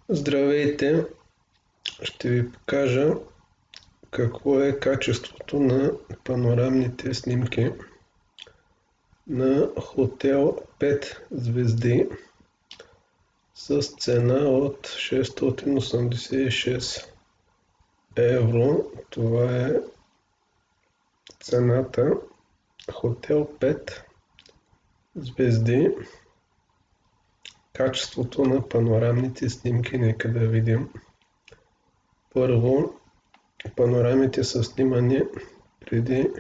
Здравейте! Ще ви покажа какво е качеството на панорамните снимки на хотел 5 звезди с цена от 686 евро. Това е цената. Хотел 5 звезди. Качеството на панорамните снимки, нека да видим. Първо, панорамите са снимани преди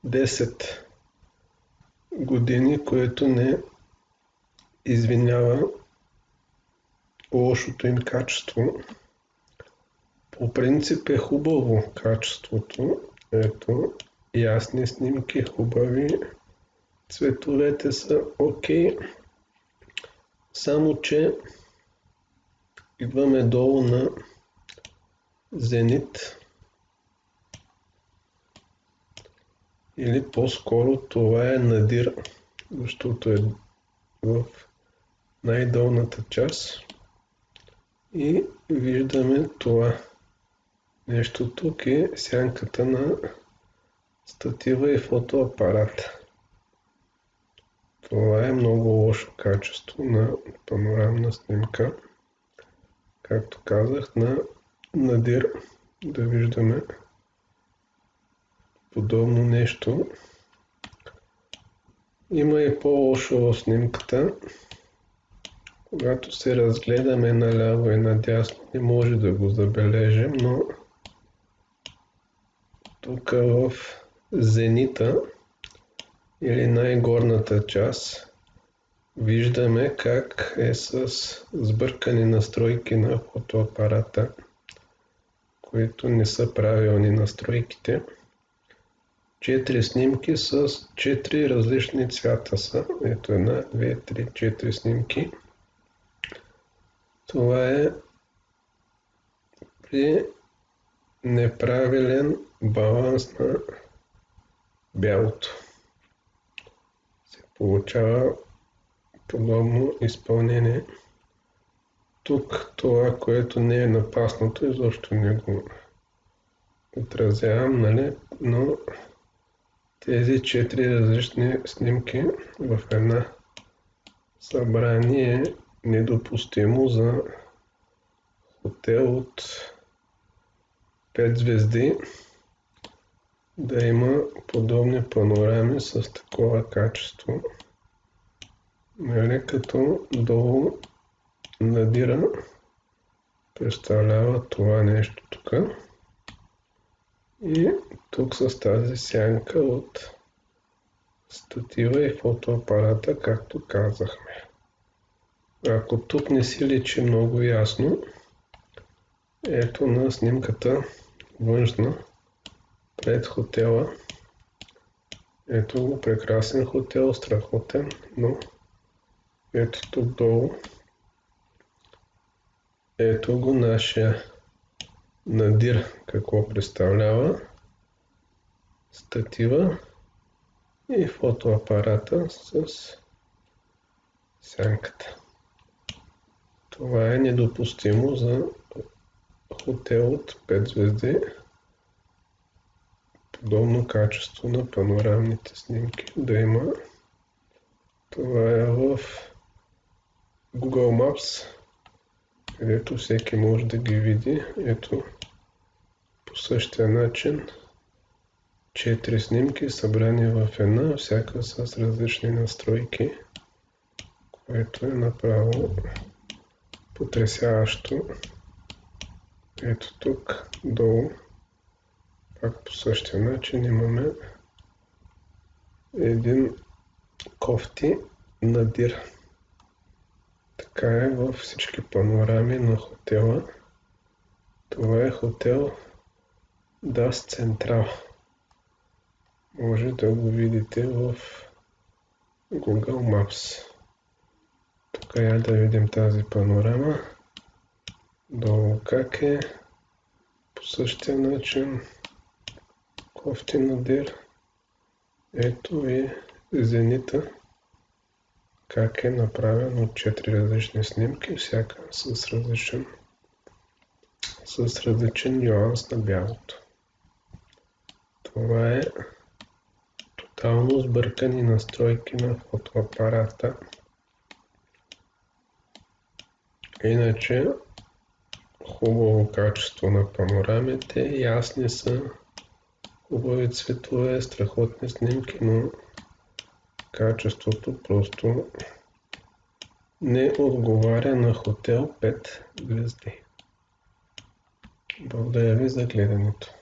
10 години, което не извинява лошото им качество. По принцип е хубаво качеството. Ето, ясни снимки, хубави. Цветовете са окей. Само че идваме долу на зенит. Или по-скоро това е надир, защото е в най-долната част. И виждаме това нещо тук е сянката на статива и фотоапарата. Това е много лошо качество на панорамна снимка. Както казах, на надир да виждаме подобно нещо. Има и по-лошо в снимката. Когато се разгледаме наляво и надясно, не може да го забележим, но тук в зенита или най-горната част виждаме как е с сбъркани настройки на фотоапарата, които не са правилни настройките. 4 снимки с 4 различни цвята са. Ето 1, 2, 3, 4 снимки. Това е при неправилен баланс на бялото. Се получава подобно изпълнение. Тук това, което не е напаснато, изобщо не го отразявам, нали? Но тези 4 различни снимки в една събрание е недопустимо за хотел от 5 звезди да има подобни панорами с такова качество. Нали, като долу надира представлява това нещо тук. И тук с тази сянка от статива и фотоапарата, както казахме. Ако тук не си личи много ясно, ето на снимката външна пред хотела. Ето го, прекрасен хотел, страхотен, но ето тук долу. Ето го нашия надир, какво представлява. Статива и фотоапарата с сянката. Това е недопустимо за хотел от 5 звезди. Подобно качество на панорамните снимки да има. Това е в Google Maps, където всеки може да ги види. Ето по същия начин 4 снимки събрани в една, всяка с различни настройки, което е направо потресяващо. Ето тук долу пак по същия начин имаме един кофти надир. Така е във всички панорами на хотела. Това е хотел Das Central. Може да го видите в Google Maps. Тук я да видим тази панорама. Долу как е. По същия начин кофти надир. Ето и зенита. как е направен от 4 различни снимки, всяка с различен нюанс на бялото. Това е тотално сбъркани настройки на фотоапарата. Иначе хубаво качество на панорамите, ясни са, хубави цветове, страхотни снимки, но качеството просто не отговаря на хотел 5 звезди. Благодаря ви за гледането.